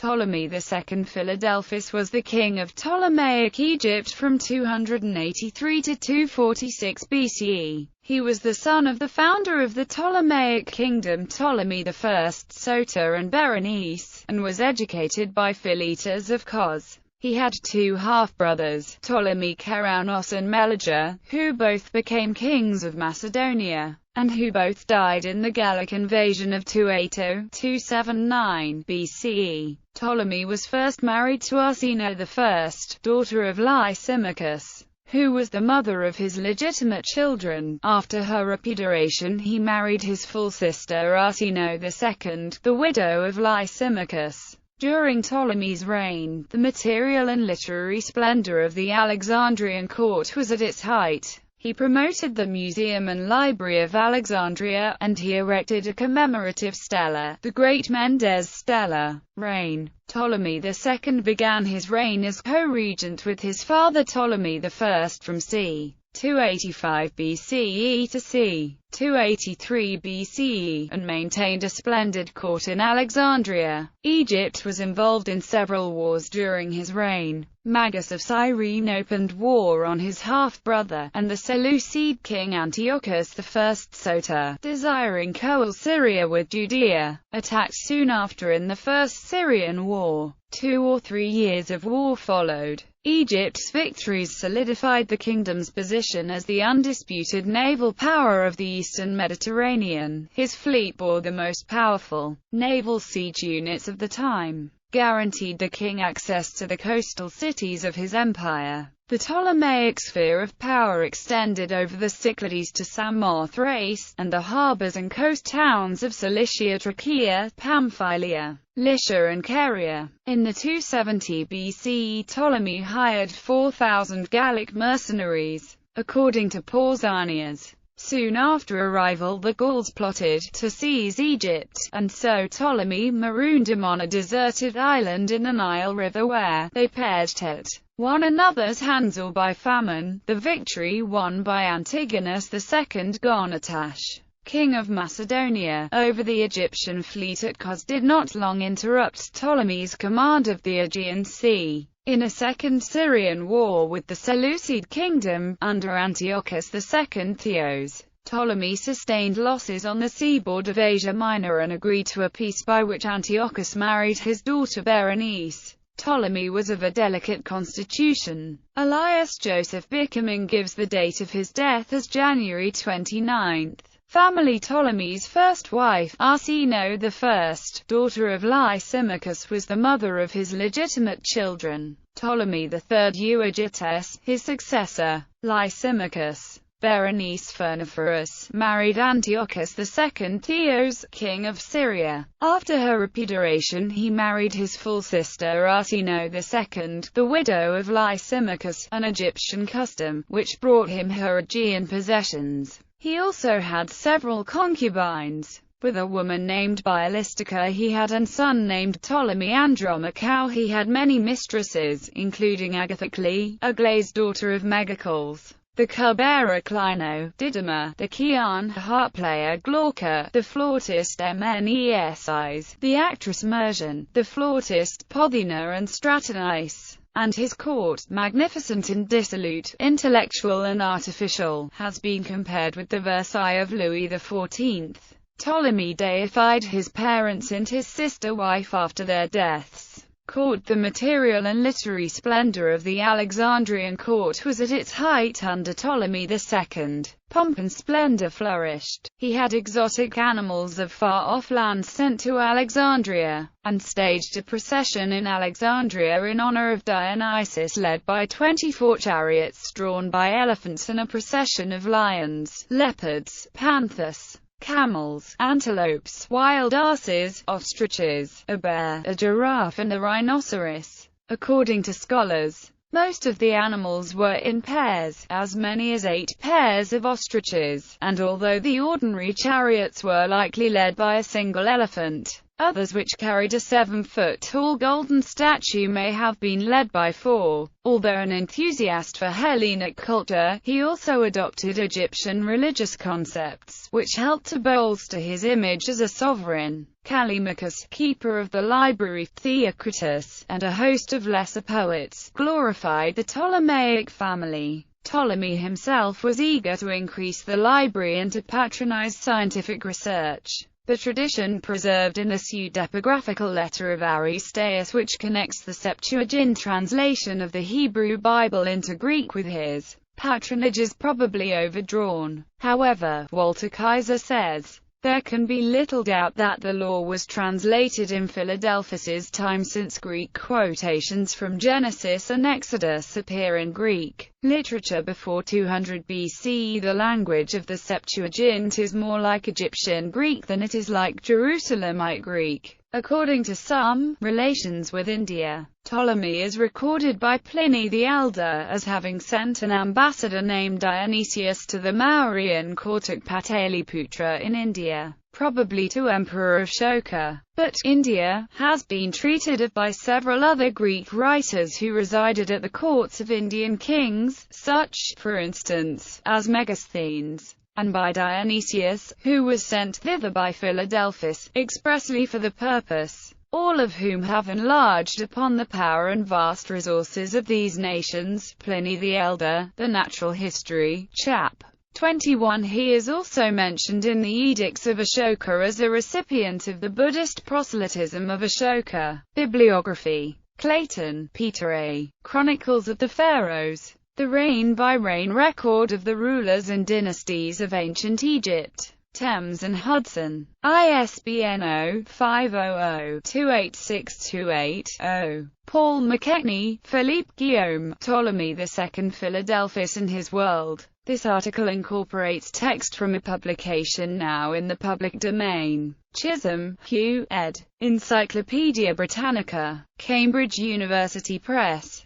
Ptolemy II Philadelphus was the king of Ptolemaic Egypt from 283 to 246 BCE. He was the son of the founder of the Ptolemaic kingdom, Ptolemy I Soter and Berenice, and was educated by Philetas of Kos. He had two half-brothers, Ptolemy Keraunos and Meleger, who both became kings of Macedonia, and who both died in the Gallic invasion of 280–279 BCE. Ptolemy was first married to Arsinoe I, daughter of Lysimachus, who was the mother of his legitimate children. After her repudiation, he married his full sister Arsinoe II, the widow of Lysimachus. During Ptolemy's reign, the material and literary splendor of the Alexandrian court was at its height. He promoted the Museum and Library of Alexandria, and he erected a commemorative stela, the Great Mendes Stela. Reign. Ptolemy II began his reign as co-regent with his father Ptolemy I from c. 285 BCE to c. 283 BCE, and maintained a splendid court in Alexandria. Egypt was involved in several wars during his reign. Magus of Cyrene opened war on his half-brother, and the Seleucid king Antiochus I Soter, desiring coal Syria with Judea, attacked soon after in the First Syrian War. 2 or 3 years of war followed. Egypt's victories solidified the kingdom's position as the undisputed naval power of the Eastern Mediterranean. His fleet bore the most powerful naval siege units of the time, guaranteed the king access to the coastal cities of his empire. The Ptolemaic sphere of power extended over the Cyclades to Samothrace, and the harbours and coast towns of Cilicia, Trachea, Pamphylia, Lycia and Caria. In the 270 BCE, Ptolemy hired 4,000 Gallic mercenaries, according to Pausanias. Soon after arrival, the Gauls plotted to seize Egypt, and so Ptolemy marooned them on a deserted island in the Nile River where they perished at one another's hands or by famine. The victory won by Antigonus II Gonatash, king of Macedonia, over the Egyptian fleet at Kos did not long interrupt Ptolemy's command of the Aegean Sea. In a second Syrian war with the Seleucid kingdom, under Antiochus II Theos, Ptolemy sustained losses on the seaboard of Asia Minor and agreed to a peace by which Antiochus married his daughter Berenice. Ptolemy was of a delicate constitution. Elias Joseph Bickerman gives the date of his death as January 29. Family. Ptolemy's first wife, Arsinoe I, daughter of Lysimachus, was the mother of his legitimate children. Ptolemy III Euergetes, his successor, Lysimachus. Berenice Pharnaphorus married Antiochus II Theos, king of Syria. After her repudiation, he married his full sister Arsinoe II, the widow of Lysimachus, an Egyptian custom, which brought him her Aegean possessions. He also had several concubines. With a woman named Bielistica he had a son named Ptolemy Andromachou. He had many mistresses, including Agathocles, Aglae's daughter of Megacles, the cup-bearer Clino, Didyma, the Chian harp player Glauca, the flautist Mnesis, the actress Mersion, the flautist Pothena and Stratonice. And his court, magnificent and dissolute, intellectual and artificial, has been compared with the Versailles of Louis XIV. Ptolemy deified his parents and his sister wife after their deaths. Court. The material and literary splendor of the Alexandrian court was at its height under Ptolemy II. Pomp and splendor flourished. He had exotic animals of far-off lands sent to Alexandria, and staged a procession in Alexandria in honor of Dionysus led by 24 chariots drawn by elephants and a procession of lions, leopards, panthers, camels, antelopes, wild asses, ostriches, a bear, a giraffe and a rhinoceros. According to scholars, most of the animals were in pairs, as many as 8 pairs of ostriches, and although the ordinary chariots were likely led by a single elephant, Others, which carried a 7-foot-tall golden statue, may have been led by 4. Although an enthusiast for Hellenic culture, he also adopted Egyptian religious concepts, which helped to bolster his image as a sovereign. Callimachus, keeper of the library, Theocritus, and a host of lesser poets, glorified the Ptolemaic family. Ptolemy himself was eager to increase the library and to patronize scientific research. The tradition preserved in the pseudepigraphical letter of Aristeas, which connects the Septuagint translation of the Hebrew Bible into Greek with his patronage, is probably overdrawn. However, Walter Kaiser says, there can be little doubt that the law was translated in Philadelphus's time, since Greek quotations from Genesis and Exodus appear in Greek literature before 200 BC. The language of the Septuagint is more like Egyptian Greek than it is like Jerusalemite Greek. According to some, relations with India. Ptolemy is recorded by Pliny the Elder as having sent an ambassador named Dionysius to the Mauryan court at Pataliputra in India, probably to Emperor Ashoka. But India has been treated of by several other Greek writers who resided at the courts of Indian kings, such, for instance, as Megasthenes, and by Dionysius, who was sent thither by Philadelphus, expressly for the purpose, all of whom have enlarged upon the power and vast resources of these nations. Pliny the Elder, The Natural History, Chap. 21. He is also mentioned in the Edicts of Ashoka as a recipient of the Buddhist proselytism of Ashoka. Bibliography. Clayton, Peter A. Chronicles of the Pharaohs. The reign-by-reign record of the rulers and dynasties of ancient Egypt. Thames and Hudson. ISBN 0-500-28628-0. Paul McKechnie, Philippe Guillaume, Ptolemy II Philadelphus and His World. This article incorporates text from a publication now in the public domain. Chisholm, Hugh, ed. Encyclopædia Britannica. Cambridge University Press.